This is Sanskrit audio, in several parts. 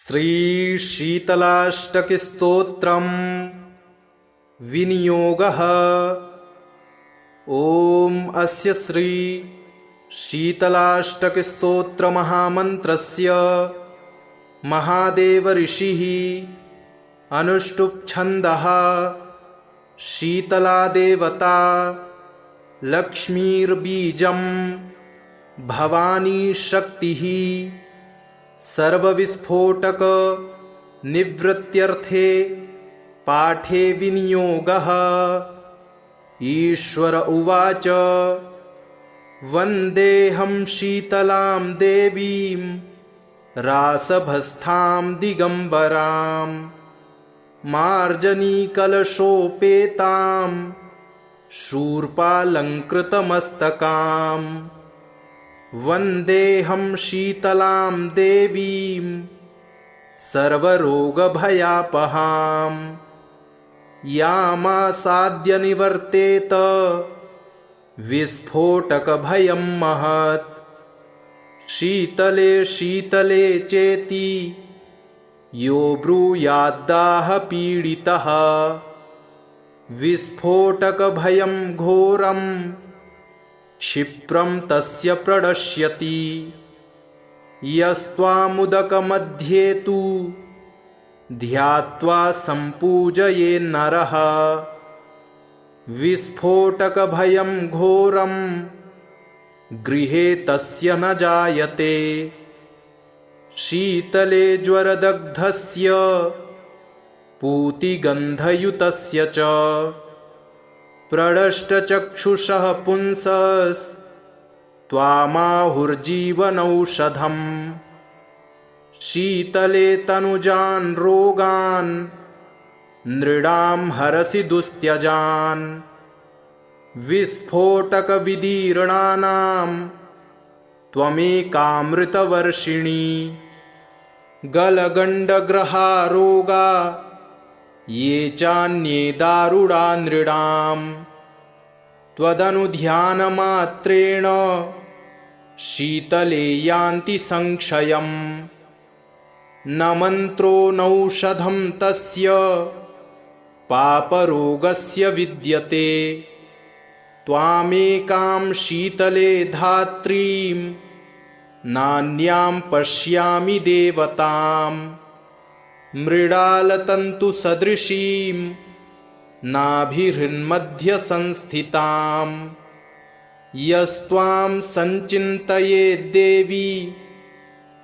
श्रीशीतलाष्टकस्तोत्रम् विनियोगः। ॐ अस्य श्री शीतलाष्टकस्तोत्रमहामन्त्रस्य महादेव ऋषिः अनुष्टुप् छन्दः। शीतला देवता लक्ष्मीर्बीजं भवानी शक्तिः सर्वविस्फोटक निवृत्त्यर्थे पाठे विनियोगः। ईश्वर उवाच वन्देऽहं शीतलां देवीं रासभस्तां दिगम्बरां मार्जनीकलशोपेतां शूर्पालङ्कृतमस्तकां। वन्देऽहं शीतलां देवीं सर्वरोगभयापहां यामासाद्य निवर्तेत विस्फोटकभयं महत्। शीतले शीतले चेति यो ब्रूयाद्दाहपीडितः विस्फोटकभयं घोरं क्षिप्रं तस्य प्रणश्यति। यस्त्वामुदकमध्ये तु ध्यात्वा सम्पूजयेन्नरः विस्फोटकभयं घोरं गृहे तस्य न जायते। शीतले ज्वरदग्धस्य पूतिगन्धयुतस्य च प्रणष्टचक्षुषः पुंसस्त्वामाहुर्जीवनौषधम्। शीतले तनुजान् रोगान् नृणां हरसि दुस्त्यजान्। विस्फोटकविदीर्णानां त्वमेकामृतवर्षिणी। गलगण्डग्रहारोगा ये चान्ये दारुणा नृणां त्वदनुध्यानमात्रेण शीतले यान्ति संक्षयम्। न मन्त्रो नौषधं तस्य पापरोगस्य विद्यते। त्वामेकां शीतले धात्रीं नान्यां पश्यामि देवताम्। मृडालतन्तुसदृशीं नाभिहृन्मध्यसंस्थितां। यस्त्वां सञ्चिन्तयेद्देवी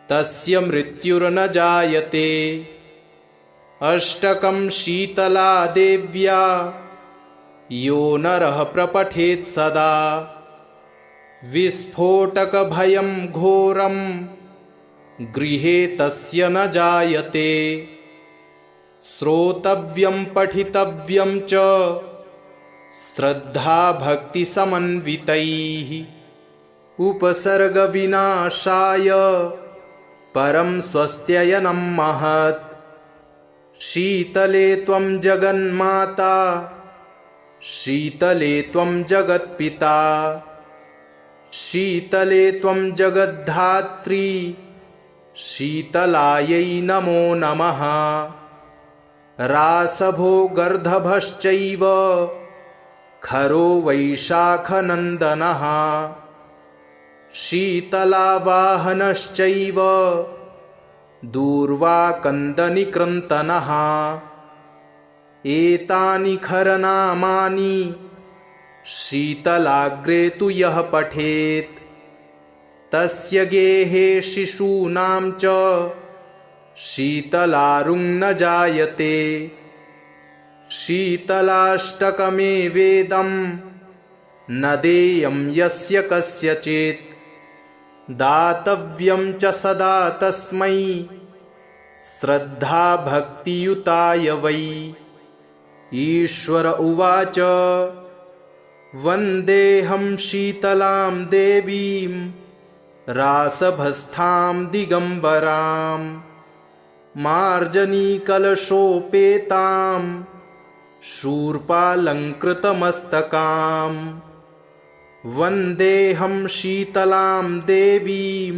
तस्य मृत्युर्न जायते। अष्टकं शीतला देव्या यो नरः प्रपठेत् सदा विस्फोटकभयं घोरं गृहे तस्य न जायते। श्रोतव्यं पठितव्यं च श्रद्धाभक्तिसमन्वितैः। उपसर्गविनाशाय परं स्वस्त्ययनं महत्। शीतले त्वं जगन्माता शीतले त्वं जगत्पिता। शीतले त्वं जगद्धात्री शीतलायै नमो नमः। रासभो गर्दभश्चैव खरो वैशाखनन्दनः। शीतलावाहनश्चैव दूर्वाकन्दनिकृन्तनः। एतानि खरनामानि शीतलाग्रे तु यः पठेत् तस्य गेहे शिशूनां च शीतलारुं न जायते। शीतलाष्टकमेवेदं न देयं यस्य कस्यचित्। दातव्यं च सदा तस्मै श्रद्धाभक्तियुताय वै। ईश्वर उवाच वन्देऽहं शीतलां देवीं रासभस्तां दिगम्बरां मार्जनीकलशोपेतां शूर्पालङ्कृतमस्तकां। वन्देऽहं शीतलां देवीं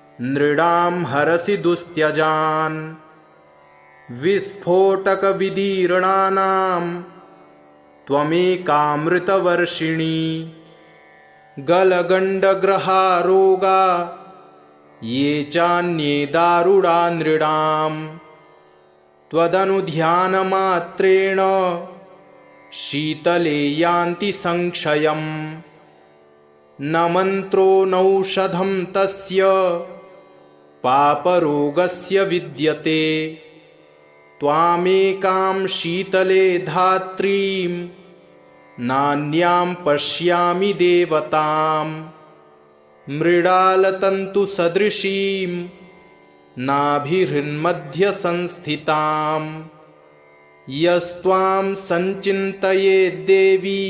नृणां हरसि दुस्त्यजान् विस्फोटकविदीर्णानां त्वमेकामृतवर्षिणी गलगण्डग्रहारोगा ये चान्ये दारुणा नृणां त्वदनुध्यानमात्रेण शीतले यान्ति संक्षयम् न मन्त्रो नौषधं तस्य पापरोगस्य विद्यते त्वामेकां शीतले धात्रीं नान्यां पश्यामि देवतां मृडालतन्तुसदृशीं नाभिहृन्मध्यसंस्थितां यस्त्वां सञ्चिन्तयेद्देवी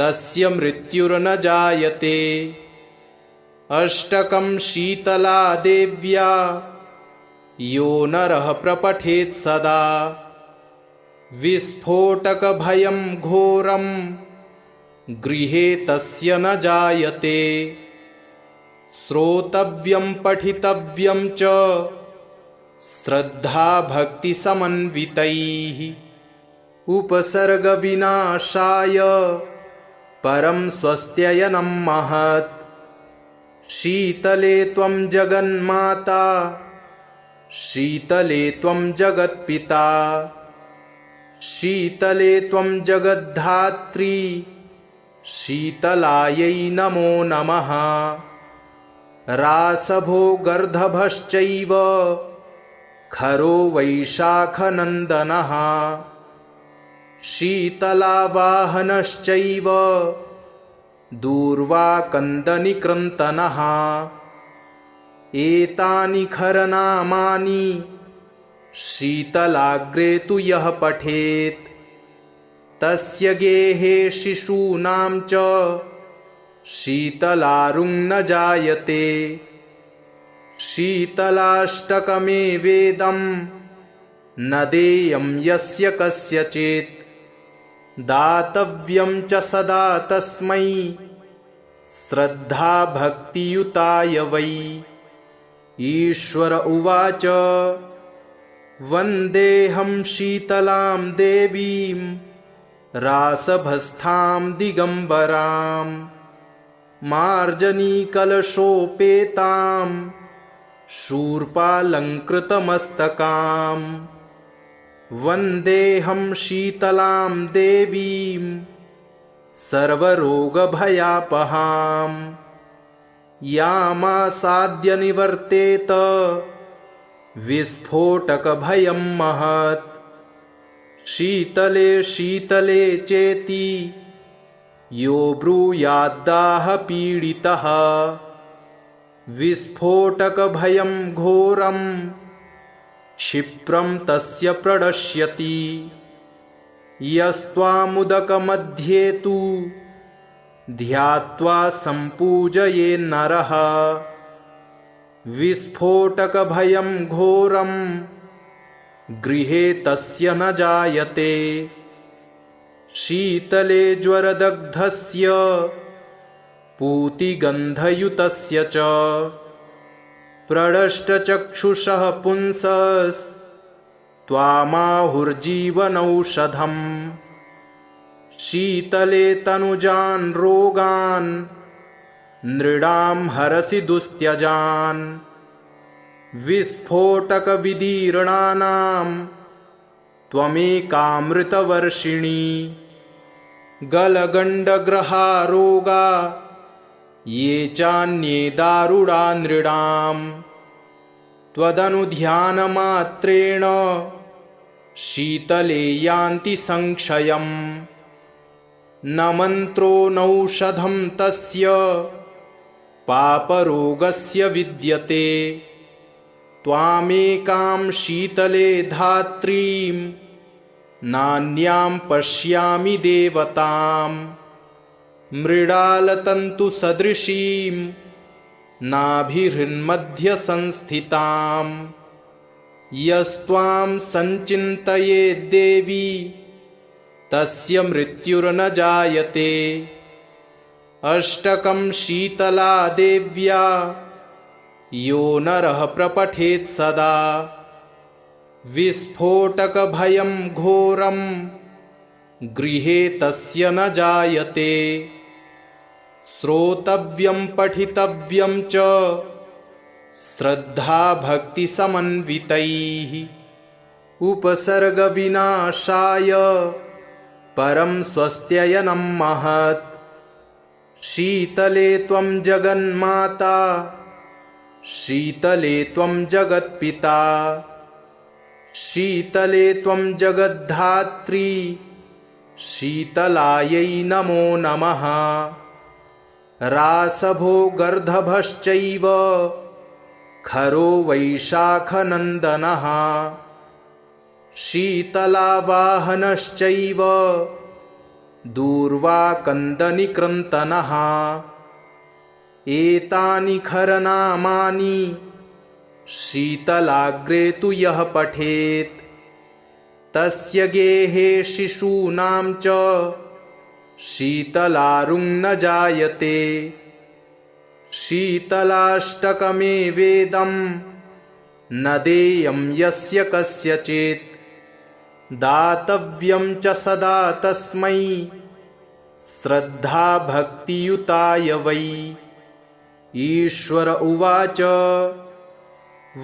तस्य मृत्युर्न जायते अष्टकं शीतला देव्या यो नरः प्रपठेत् सदा विस्फोटकभयं घोरं गृहे तस्य न जायते श्रोतव्यं पठितव्यं च श्रद्धाभक्तिसमन्वितैः उपसर्गविनाशाय परं स्वस्त्ययनं महत् शीतले त्वं जगन्माता शीतले त्वं जगत्पिता शीतले त्वं जगद्धात्री शीतलायै नमो नमः रासभोगर्धभश्चैव खरो वैशाखनन्दनः शीतलावाहनश्चैव दूर्वाकन्दनिकृन्तनः एतानि खरनामानि शीतलाग्रे तु यः पठेत् तस्य गेहे शिशूनां च शीतलारुं न जायते शीतलाष्टकमेवेदं न देयं यस्य कस्यचित् दातव्यं च सदा तस्मै श्रद्धाभक्तियुताय वै ईश्वर उवाच वन्देऽहं शीतलां देवीं रासभस्तां दिगम्बरां मार्जनीकलशोपेतां शूर्पालङ्कृतमस्तकां वन्देऽहं शीतलां देवीं सर्वरोगभयापहां यामासाद्य निवर्तेत विस्फोटकभयं महत् शीतले शीतले चेति यो ब्रूयाद्दाहपीडितः विस्फोटकभयं घोरं क्षिप्रं तस्य प्रणश्यति यस्त्वामुदकमध्ये तु ध्यात्वा सम्पूजयेन्नरः विस्फोटकभयं घोरं गृहे तस्य न जायते शीतले ज्वरदग्धस्य पूतिगन्धयुतस्य च प्रणष्टचक्षुषः पुंसस्त्वामाहुर्जीवनौषधम् शीतले तनुजान् रोगान् नृणां हरसि दुस्त्यजान् विस्फोटकविदीर्णानां त्वमेकामृतवर्षिणी गलगण्डग्रहारोगा ये चान्ये दारुणा नृणां त्वदनुध्यानमात्रेण शीतले यान्ति संक्षयम् न मन्त्रो नौषधं तस्य पापरोगस्य विद्यते त्वामेकां शीतले धात्रीं नान्यां पश्यामि देवतां मृडालतन्तुसदृशीं नाभिहृन्मध्यसंस्थितां यस्त्वां सञ्चिन्तयेद्देवी तस्य मृत्युर्न जायते अष्टकं शीतला देव्या यो नरः प्रपठेत् सदा विस्फोटकभयं घोरं गृहे तस्य न जायते श्रोतव्यं पठितव्यं च श्रद्धा भक्ति समन्वितैः उपसर्गविनाशाय परं स्वस्त्ययनं महत् शीतले त्वं जगन्माता शीतले त्वं जगत्पिता शीतले त्वं जगद्धात्री शीतलायै नमो नमः रासभोगर्धभश्चैव खरो वैशाखनन्दनः शीतलावाहनश्चैव दूर्वाकन्दनिकृन्तनः एतानि खरनामानि शीतलाग्रे तु यः पठेत् तस्य गेहे शिशूनां च शीतलारुं न जायते शीतलाष्टकमेवेदं न देयं यस्य कस्यचित् दातव्यं च सदा तस्मै श्रद्धा भक्तियुताय वै ईश्वर उवाच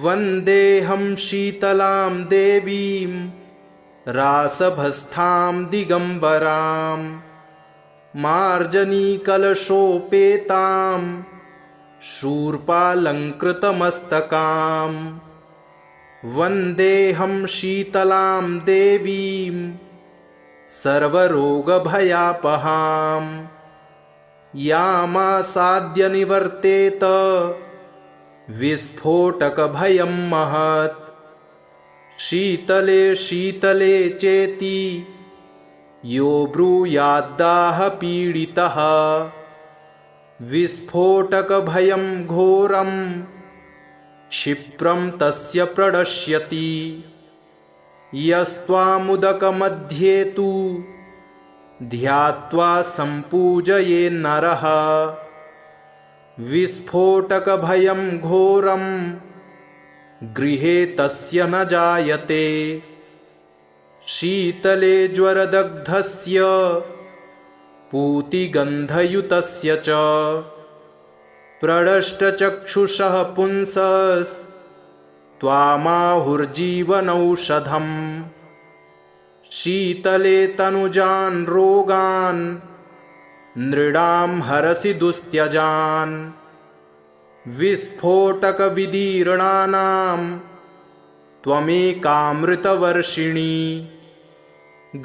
वन्देऽहं शीतलां देवीं रासभस्थां दिगम्बरां मार्जनीकलशोपेतां शूर्पालङ्कृतमस्तकां वन्देऽहं शीतलां देवीं सर्वरोगभयापहां यामासाद्य निवर्तेत विस्फोटकभयं महत् शीतले शीतले चेति यो ब्रूयाद्दाहपीडितः विस्फोटकभयं घोरं क्षिप्रं तस्य प्रणश्यति यस्त्वामुदकमध्ये तु ध्यात्वा सम्पूजयेन्नरः विस्फोटकभयं घोरं गृहे तस्य न जायते शीतले ज्वरदग्धस्य पूतिगन्धयुतस्य च प्रणष्टचक्षुषः पुंसस्त्वामाहुर्जीवनौषधम् शीतले तनुजान् रोगान् नृणां हरसि दुस्त्यजान् विस्फोटकविदीर्णानां त्वमेकामृतवर्षिणी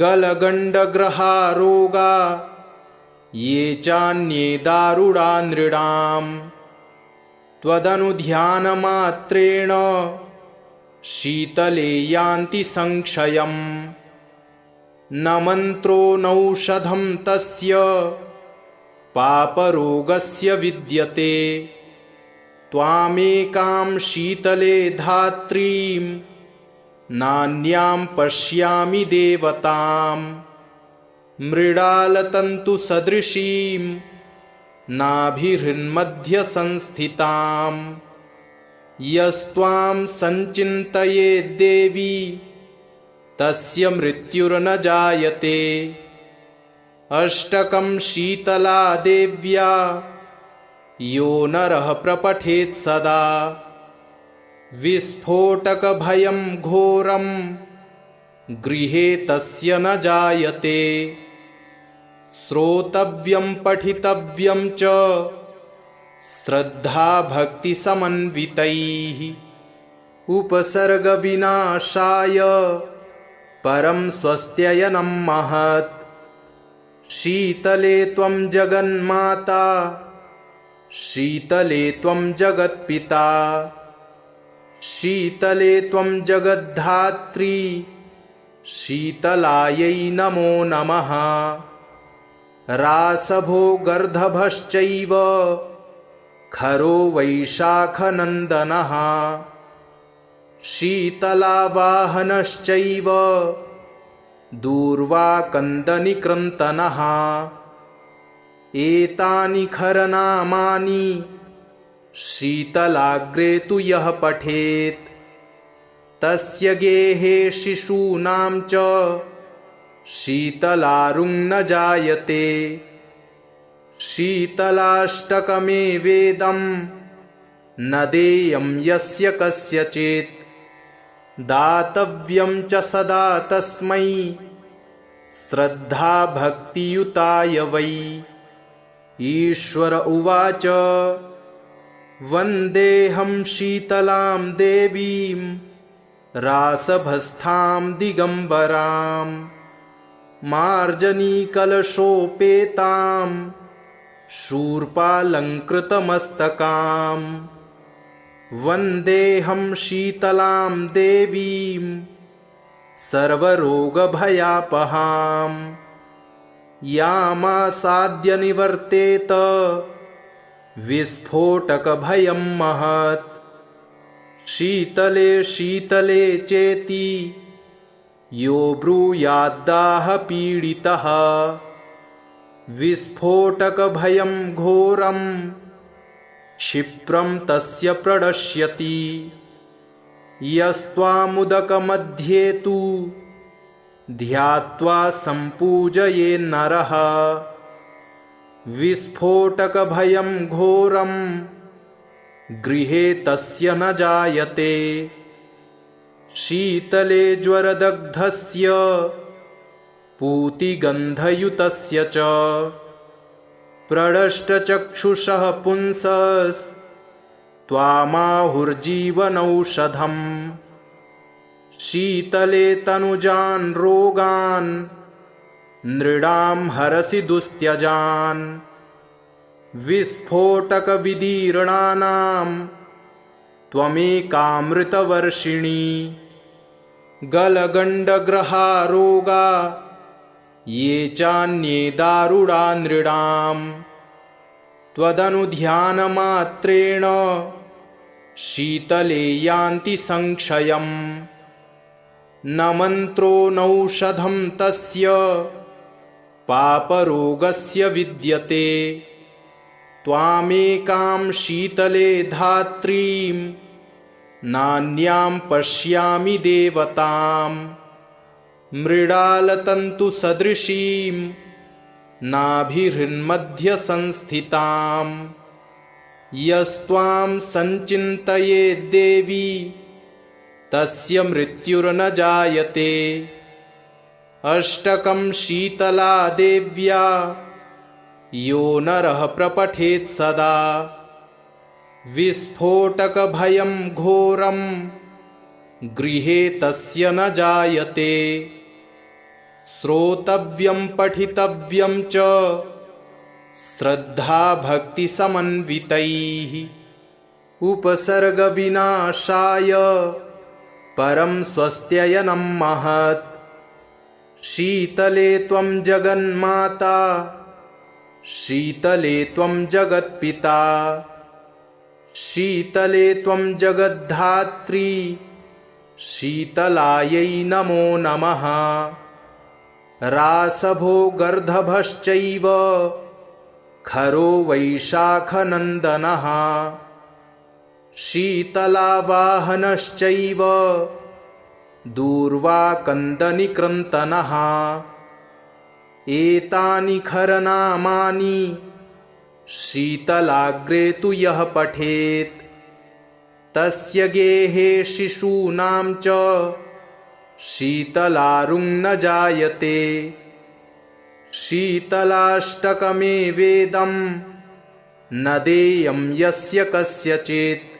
गलगण्डग्रहारोगा ये चान्ये दारुणा नृणां त्वदनुध्यानमात्रेण शीतले यान्ति संक्षयम् न मन्त्रो नौषधं तस्य पापरोगस्य विद्यते त्वामेकां शीतले धात्रीं नान्यां पश्यामि देवतां मृडालतन्तुसदृशीं नाभिहृन्मध्यसंस्थितां यस्त्वां सञ्चिन्तयेद्देवी तस्य मृत्युर्न जायते अष्टकं शीतला देव्या यो नरः प्रपठेत् सदा विस्फोटकभयं घोरं गृहे तस्य न जायते श्रोतव्यं पठितव्यं च श्रद्धा भक्ति समन्वितैः उपसर्गविनाशाय परं स्वस्त्ययनं महत् शीतले त्वं जगन्माता शीतले त्वं जगत्पिता शीतले त्वं जगद्धात्री शीतलायै नमो नमः रासभोगर्धभश्चैव खरो वैशाखनन्दनः शीतलावाहनश्चैव दूर्वाकन्दनिकृन्तनः एतानि खरनामानि शीतलाग्रे तु यः पठेत् तस्य गेहे शिशूनां च शीतलारुं न जायते। शीतलाष्टकमेवेदं न देयं यस्य कस्यचित् दातव्यं च सदा तस्मै श्रद्धा भक्तियुताय वै। ईश्वर उवाच वन्देऽहं शीतलां देवीं रासभस्तां दिगम्बरां मार्जनीकलशोपेतां शूर्पालङ्कृतमस्तकां। वन्देऽहं शीतलां देवीं सर्वरोगभयापहां यामासाद्य निवर्तेत विस्फोटकभयं महत्। शीतले शीतले चेति यो ब्रूयाद्दाहपीडितः विस्फोटकभयं घोरं क्षिप्रं तस्य प्रणश्यति। यस्त्वामुदकमध्ये तु ध्यात्वा सम्पूजयेन्नरः विस्फोटकभयं घोरं गृहे तस्य न जायते। शीतले ज्वरदग्धस्य पूतिगन्धयुतस्य च प्रणष्टचक्षुषः पुंसस्त्वामाहुर्जीवनौषधम्। शीतले तनुजान् रोगान् नृणां हरसि दुस्त्यजान् विस्फोटकविदीर्णानां त्वमेकामृतवर्षिणी। गलगण्डग्रहारोगा ये चान्ये दारुणा नृणां त्वदनुध्यानमात्रेण शीतले यान्ति संक्षयम्। न मन्त्रो नौषधं तस्य पापरोगस्य विद्यते। त्वामेकां शीतले धात्रीं नान्यां पश्यामि देवतां मृडालतन्तुसदृशीं नाभिहृन्मध्यसंस्थितां। यस्त्वां सञ्चिन्तयेद्देवी तस्य मृत्युर्न जायते। अष्टकं शीतला देव्या यो नरः प्रपठेत् सदा विस्फोटकभयं घोरं गृहे तस्य न जायते। श्रोतव्यं पठितव्यं च श्रद्धा भक्तिसमन्वितैः उपसर्गविनाशाय परं स्वस्त्ययनं महत्। शीतले त्वं जगन्माता शीतले त्वं जगत्पिता शीतले त्वं जगद्धात्री शीतलायै नमो नमः। रासभो गर्दभश्चैव खरो वैशाखनन्दनः शीतलावाहनश्चैव दूर्वाकन्दनिकृन्तनः। एतानि खरनामानि शीतलाग्रे तु यः पठेत् तस्य गेहे शिशूनां च शीतलारुं न जायते। शीतलाष्टकमेवेदं न देयं यस्य कस्यचित्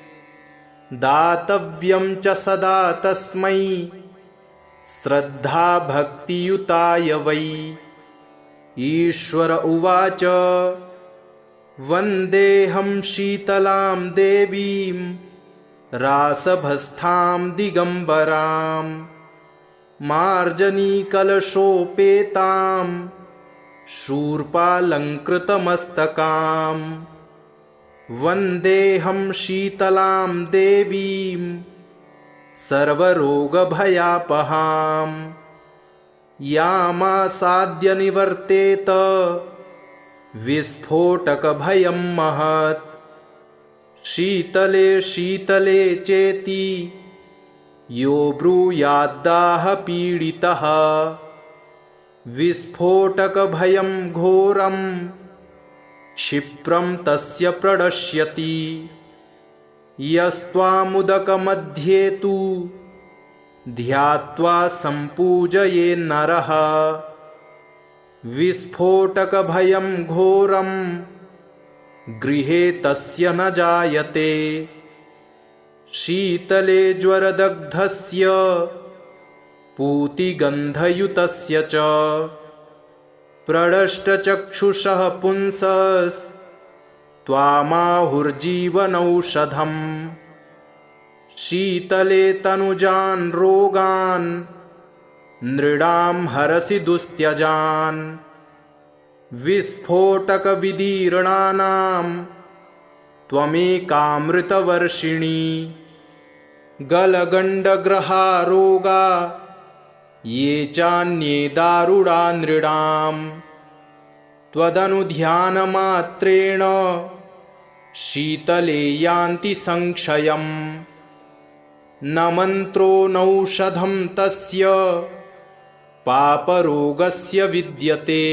दातव्यं च सदा तस्मै श्रद्धा भक्तियुताय वै। ईश्वर उवाच वन्देऽहं शीतलां देवीं रासभस्तां दिगम्बरां मार्जनीकलशोपेतां शूर्पालङ्कृतमस्तकां। वन्देऽहं शीतलां देवीं सर्वरोगभयापहां यामासाद्य निवर्तेत विस्फोटकभयं महत्। शीतले शीतले चेति यो ब्रूयाद्दाहपीडितः विस्फोटकभयं घोरं क्षिप्रं तस्य प्रणश्यति। यस्त्वामुदकमध्ये तु ध्यात्वा सम्पूजयेन्नरः विस्फोटकभयं घोरं गृहे तस्य न जायते। शीतले ज्वरदग्धस्य पूतिगन्धयुतस्य च प्रणष्टचक्षुषः पुंसस्त्वामाहुर्जीवनौषधम्। शीतले तनुजान् रोगान् नृणां हरसि दुस्त्यजान् विस्फोटकविदीर्णानां त्वमेकामृतवर्षिणी। गलगण्डग्रहा रोगा ये चान्ये दारुणा नृणां त्वदनुध्यानमात्रेण शीतले यान्ति संक्षयम्। न मन्त्रो नौषधं तस्य पापरोगस्य विद्यते।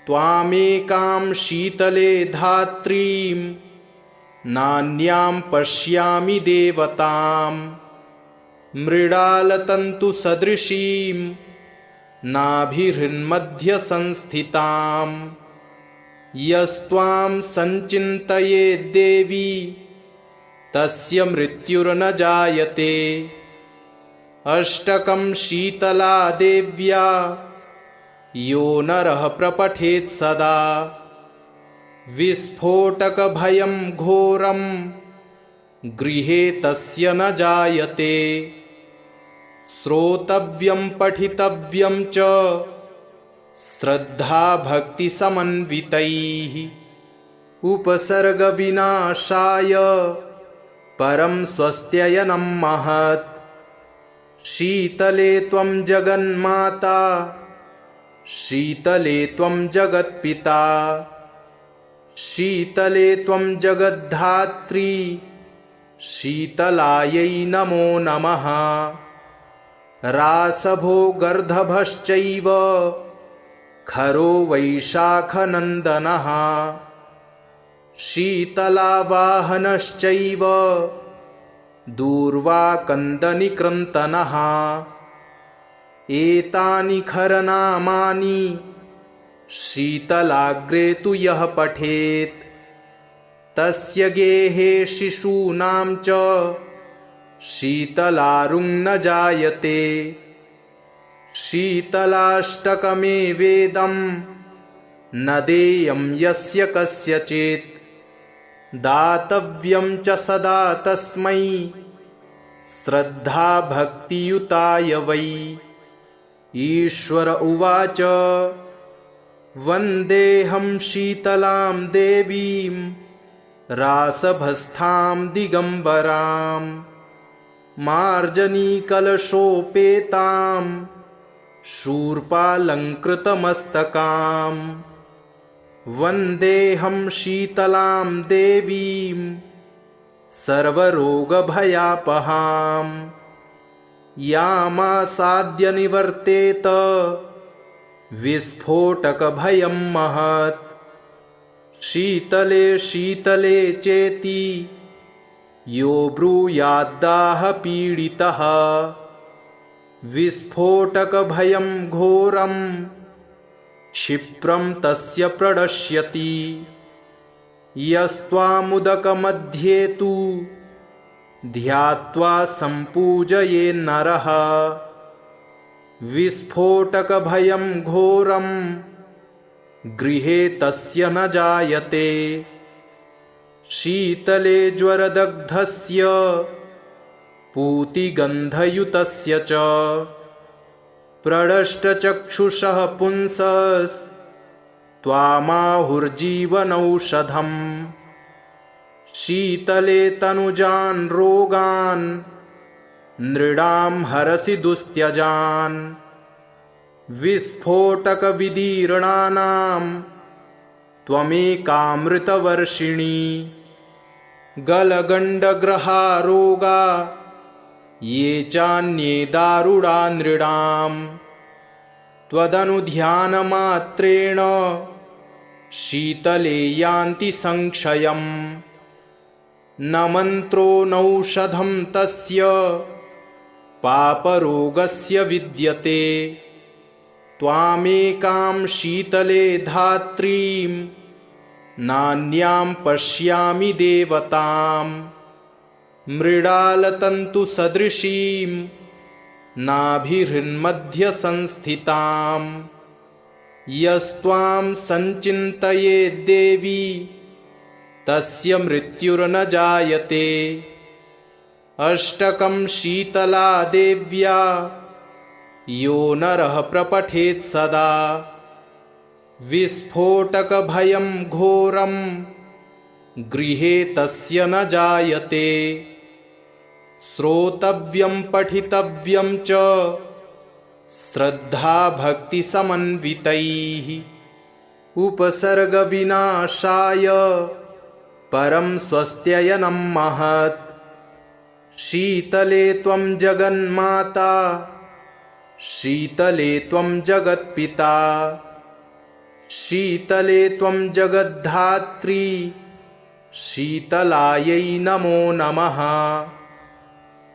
त्वामेकां शीतले धात्रीं नान्यां पश्यामि देवतां। मृडालतन्तुसदृशीं नाभिहृन्मध्यसंस्थितां। यस्त्वां सञ्चिन्तयेद्देवी तस्य मृत्युर्न जायते। अष्टकं शीतला देव्या यो नरः प्रपठेत् सदा विस्फोटकभयं घोरं गृहे तस्य न जायते। श्रोतव्यं पठितव्यं च श्रद्धाभक्तिसमन्वितैः। उपसर्गविनाशाय परं स्वस्त्ययनं महत्। शीतले त्वं जगन्माता शीतले त्वं जगत्पिता। शीतले त्वं जगद्धात्री शीतलायै नमो नमः। रासभो गर्दभश्चैव खरो वैशाखनन्दनः। शीतलावाहनश्चैव दूर्वाकन्दनिकृन्तनः। एतानि खरनामानि शीतलाग्रे तु यः पठेत् तस्य गेहे शिशूनां च शीतलारुं न जायते। शीतलाष्टकमेवेदं न देयं यस्य कस्यचित्। दातव्यं च सदा तस्मै श्रद्धाभक्तियुताय वै। ईश्वर उवाच वन्देऽहं शीतलां देवीं रासभस्तां दिगम्बरां। मार्जनीकलशोपेतां शूर्पालङ्कृतमस्तकां। वन्देऽहं शीतलां देवीं सर्वरोगभयापहां। यामासाद्य निवर्तेत विस्फोटकभयं महत्। शीतले शीतले चेति यो ब्रूयाद्दाहपीडितः विस्फोटकभयं घोरं क्षिप्रं तस्य प्रणश्यति। यस्त्वामुदकमध्ये तु ध्यात्वा सम्पूजयेन्नरः विस्फोटकभयं घोरं गृहे तस्य न जायते। शीतले ज्वरदग्धस्य पूतिगन्धयुतस्य च प्रणष्टचक्षुषः पुंसस्त्वामाहुर्जीवनौषधम्। शीतले तनुजान् रोगान् नृणां हरसि दुस्त्यजान्। विस्फोटकविदीर्णानां त्वमेकामृतवर्षिणी। गलगण्डग्रहारोगा ये चान्ये दारुणा नृणाम् त्वदनुध्यानमात्रेण शीतले यान्ति संक्षयम् न मन्त्रो नौषधं तस्य पापरोगस्य विद्यते त्वामेकां शीतले धात्रीं नान्यां पश्यामि देवताम् मृडालतन्तुसदृशीं नाभिहृन्मध्यसंस्थिताम् यस्त्वां सञ्चिन्तयेद्देवी तस्य मृत्युर्न जायते अष्टकं शीतला देव्या यो नरः प्रपठेत् सदा विस्फोटकभयं घोरं गृहे तस्य न जायते श्रोतव्यं पठितव्यं च श्रद्धा भक्तिसमन्वितैः उपसर्गविनाशाय परं स्वस्त्ययनं महत् शीतले त्वं जगन्माता शीतले त्वं जगत्पिता शीतले त्वं जगद्धात्री शीतलायै नमो नमः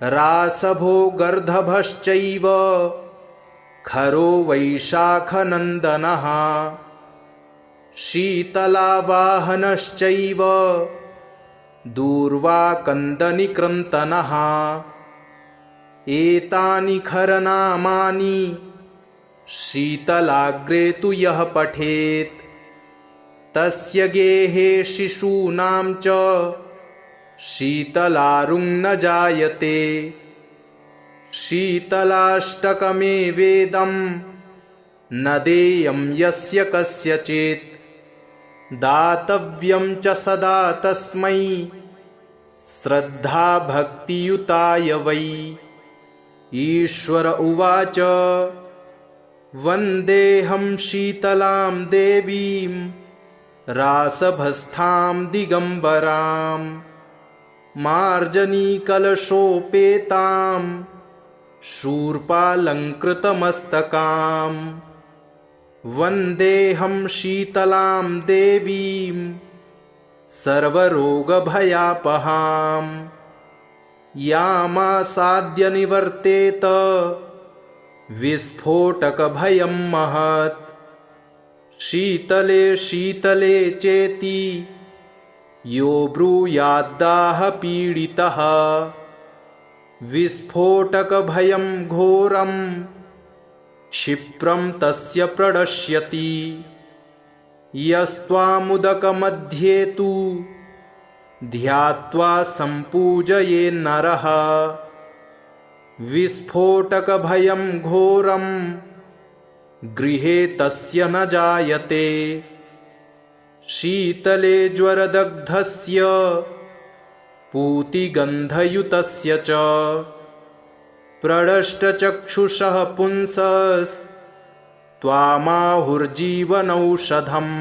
रासभो गर्दभश्चैव खरो वैशाखनन्दनः शीतलावाहनश्चैव दूर्वाकन्दनिकृन्तनः एतानि खरनामानि शीतलाग्रे तु यः पठेत् तस्य गेहे शिशूनां च शीतलारुं न जायते शीतलाष्टकमेवेदं न देयं यस्य कस्यचित् दातव्यं च सदा तस्मै श्रद्धा भक्तियुताय वै ईश्वर उवाच वन्देऽहं शीतलां देवीं रासभस्थां दिगम्बरां मार्जनीकलशोपेतां शूर्पालङ्कृतमस्तकां वन्देऽहं शीतलां देवीं सर्वरोगभयापहां यामासाद्य निवर्तेत विस्फोटकभयं महत् शीतले शीतले चेति यो ब्रूयाद्दाहपीडितः विस्फोटकभयं घोरं क्षिप्रं तस्य प्रणश्यति यस्त्वामुदकमध्ये तु ध्यात्वा सम्पूजयेन्नरः विस्फोटकभयं घोरं गृहे तस्य न जायते शीतले ज्वरदग्धस्य पूतिगन्धयुतस्य च प्रणष्टचक्षुषः पुंसस्त्वामाहुर्जीवनौषधम्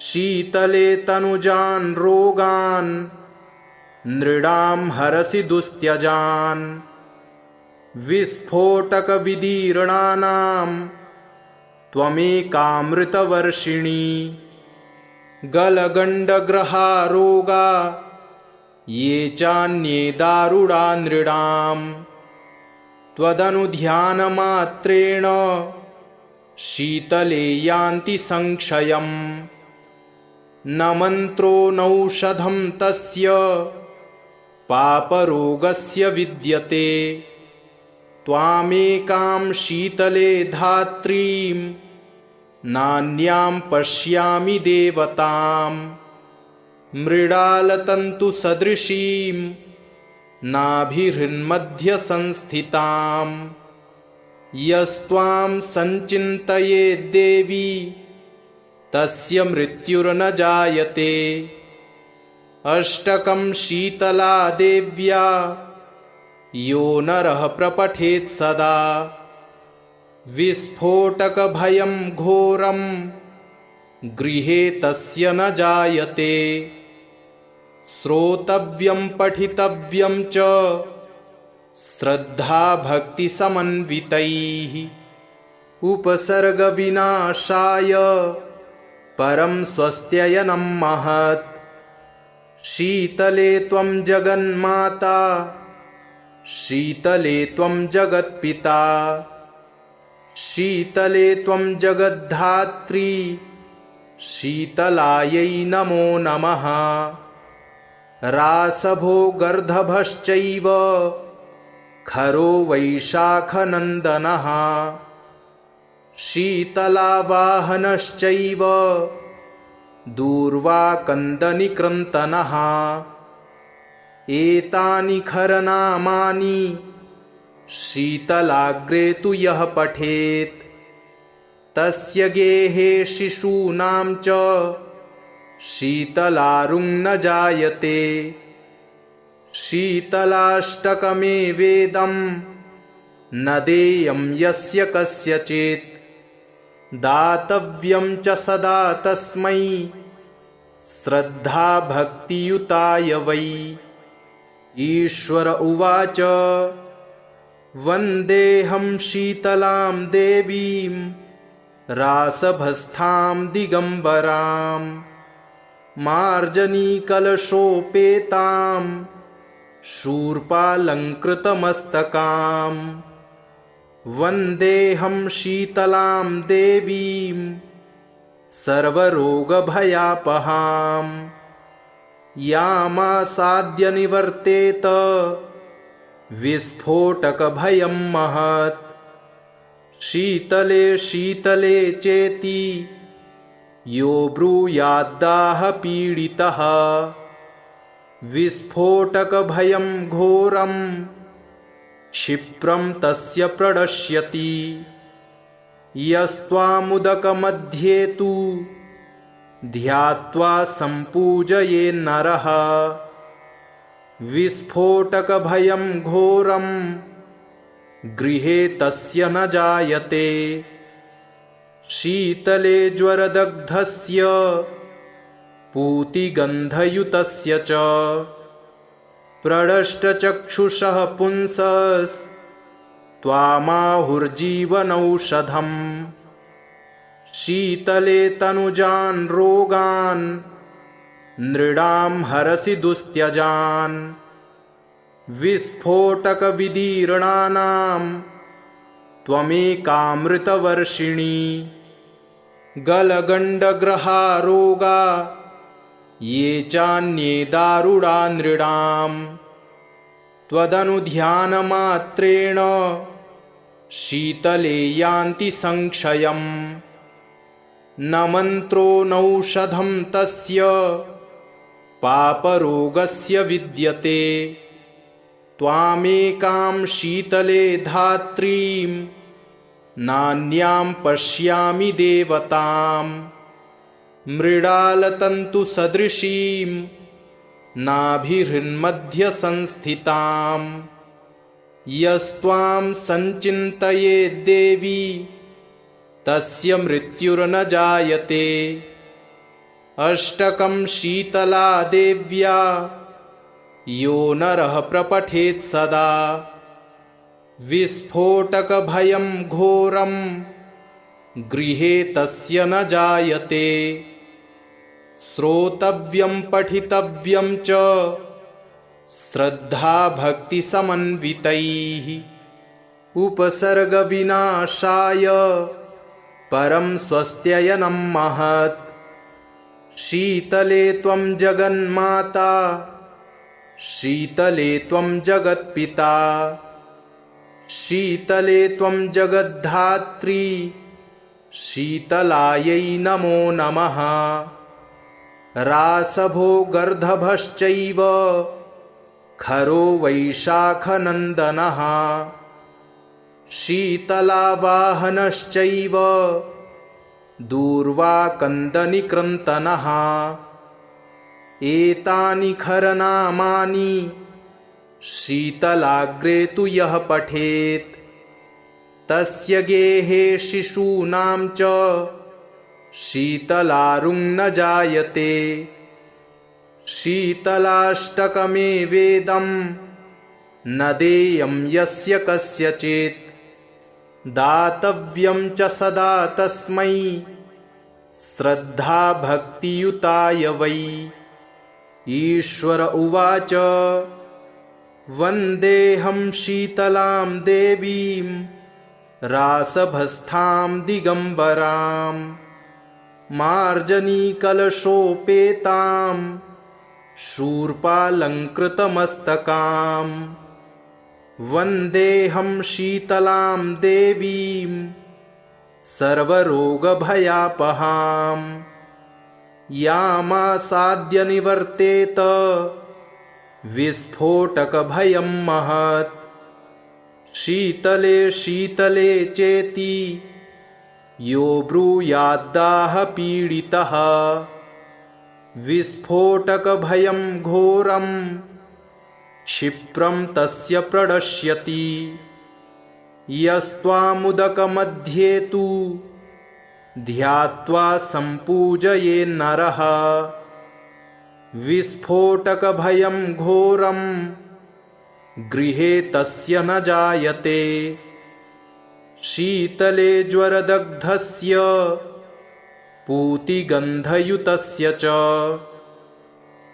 शीतले तनुजान् रोगान् नृणां हरसि दुस्त्यजान् विस्फोटकविदीर्णानां त्वमेकामृतवर्षिणी गलगण्डग्रहारोगा ये चान्ये दारुणा नृणां त्वदनुध्यानमात्रेण शीतले यान्ति संक्षयम् न मन्त्रो नौषधं तस्य पापरोगस्य विद्यते त्वामेकां शीतले धात्रीं नान्यां पश्यामि देवताम् मृडालतन्तुसदृशीं नाभिहृन्मध्यसंस्थिताम् यस्त्वां सञ्चिन्तयेद्देवी तस्य मृत्युर्न जायते अष्टकं शीतला देव्या यो नरः प्रपठेत् सदा विस्फोटकभयं घोरं गृहे तस्य न जायते श्रोतव्यं पठितव्यं च श्रद्धाभक्तिसमन्वितैः। उपसर्गविनाशाय परं स्वस्त्ययनं महत्। शीतले त्वं जगन्माता शीतले त्वं जगत्पिता शीतले त्वं जगद्धात्री शीतलायै नमो नमः। रासभो गर्दभश्चैव खरो वैशाखनन्दनः शीतलावाहनश्चैव दूर्वाकन्दनिकृन्तनः। एतानि खरनामानि शीतलाग्रे तु यः पठेत् तस्य गेहे शिशूनां च शीतलारुं न जायते। शीतलाष्टकमेवेदं न देयं यस्य कस्यचित् दातव्यं च सदा तस्मै श्रद्धाभक्तियुताय वै। ईश्वर उवाच वन्देऽहं शीतलां देवीं रासभस्तां दिगम्बरां मार्जनीकलशोपेतां शूर्पालङ्कृतमस्तकां। वन्देऽहं शीतलां देवीं सर्वरोगभयापहां यामासाद्य निवर्तेत विस्फोटकभयं महत्। शीतले शीतले चेति यो ब्रूयाद्दाहपीडितः विस्फोटकभयं घोरं क्षिप्रं तस्य प्रणश्यति। यस्त्वामुदकमध्ये तु ध्यात्वा सम्पूजयेन्नरः विस्फोटकभयं घोरं गृहे तस्य न जायते। शीतले ज्वरदग्धस्य पूतिगन्धयुतस्य च प्रणष्टचक्षुषः पुंसस्त्वामाहुर्जीवनौषधम्। शीतले तनुजान् रोगान् नृणां हरसि दुस्त्यजान्। विस्फोटकविदीर्णानां त्वमेकामृतवर्षिणी। गलगण्डग्रहारोगा ये चान्ये दारुणा नृणां त्वदनुध्यानमात्रेण शीतले यान्ति संक्षयम्। न मन्त्रो नौषधं तस्य पापरोगस्य विद्यते। त्वामेकां शीतले धात्रीं नान्यां पश्यामि देवतां। मृडालतन्तुसदृशीं नाभिहृन्मध्यसंस्थितां। यस्त्वां सञ्चिन्तयेद्देवी तस्य मृत्युर्न जायते। अष्टकं शीतला देव्या यो नरः प्रपठेत् सदा विस्फोटकभयं घोरं गृहे तस्य न जायते। श्रोतव्यं पठितव्यं च श्रद्धाभक्तिसमन्वितैः। उपसर्गविनाशाय परं स्वस्त्ययनं महत्। शीतले त्वं जगन्माता शीतले त्वं जगत्पिता शीतले त्वं जगद्धात्री शीतलायै नमो नमः। रासभो गर्दभश्चैव खरो वैशाखनन्दनः शीतलावाहनश्चैव दूर्वाकन्दनिकृन्तनः। एतानि खरनामानि शीतलाग्रे तु यः पठेत् तस्य गेहे शिशूनां च शीतलारुं न जायते। शीतलाष्टकमेवेदं न देयं यस्य कस्यचित् दातव्यं च सदा तस्मै श्रद्धा भक्तियुताय वै। ईश्वर उवाच वन्देऽहं शीतलां देवीं रासभस्तां दिगम्बरां मार्जनीकलशोपेतां शूर्पालङ्कृतमस्तकां। वन्देऽहं शीतलां देवीं सर्वरोगभयापहां यामासाद्य निवर्तेत विस्फोटकभयं महत्। शीतले शीतले चेति यो ब्रूयाद्दाहपीडितः विस्फोटकभयं घोरं क्षिप्रं तस्य प्रणश्यति। यस्त्वामुदकमध्ये तु ध्यात्वा सम्पूजयेन्नरः विस्फोटकभयं घोरं गृहे तस्य न जायते। शीतले ज्वरदग्धस्य पूतिगन्धयुतस्य च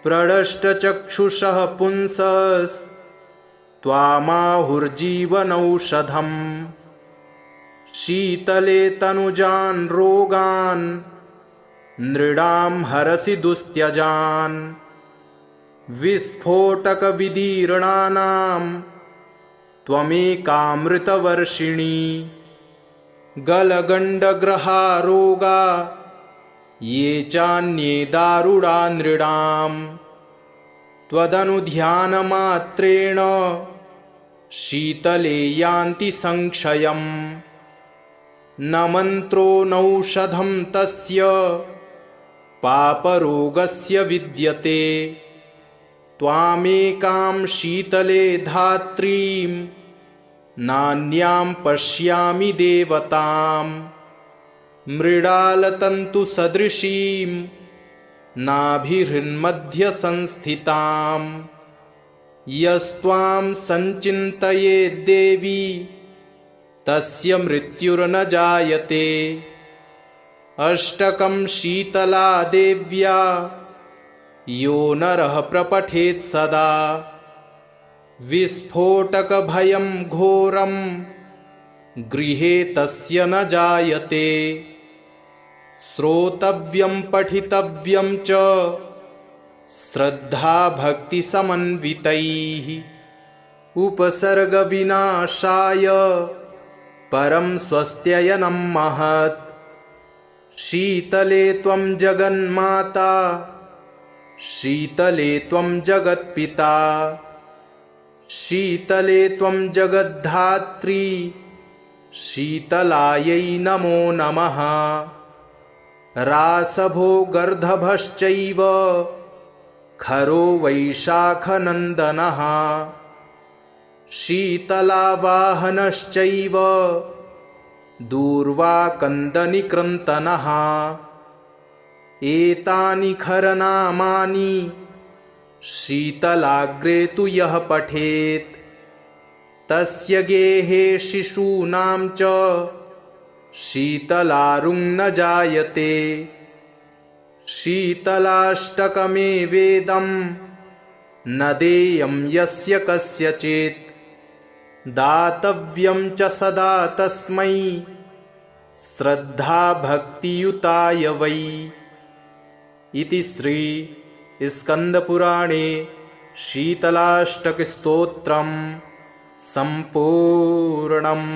प्रणष्टचक्षुषः पुंसस्त्वामाहुर्जीवनौषधम्। शीतले तनुजान् रोगान् नृणां हरसि दुस्त्यजान्। विस्फोटकविदीर्णानां त्वमेकामृतवर्षिणी। गलगण्डग्रहारोगा ये चान्ये दारुणा नृणां त्वदनुध्यानमात्रेण शीतले यान्ति संक्षयम्। न मन्त्रो नौषधं तस्य पापरोगस्य विद्यते। त्वामेकां शीतले धात्रीं नान्यां पश्यामि देवतां। मृडालतन्तुसदृशीं नाभिहृन्मध्यसंस्थितां। यस्त्वां सञ्चिन्तयेद्देवी तस्य मृत्युर्न जायते। अष्टकं शीतला देव्या यो नरः प्रपठेत् सदा विस्फोटकभयं घोरं गृहे तस्य न जायते। श्रोतव्यं पठितव्यं च श्रद्धाभक्तिसमन्वितैः। उपसर्गविनाशाय परं स्वस्त्ययनं महत्। शीतले त्वं जगन्माता शीतले त्वं जगत्पिता। शीतले त्वं जगद्धात्री शीतलायै नमो नमः। रासभो गर्दभश्चैव खरो वैशाखनन्दनः। शीतलावाहनश्चैव दूर्वाकन्दनिकृन्तनः। एतानि खरनामानि शीतलाग्रे तु यः पठेत् तस्य गेहे शिशूनां च शीतलारुं न जायते। शीतलाष्टकमेवेदं न देयं यस्य कस्यचित् दातव्यं च सदा तस्मै श्रद्धा भक्तियुताय वै। इति श्री स्कंदपुराणे शीतलाष्टकस्तोत्रम् सम्पूर्णम्।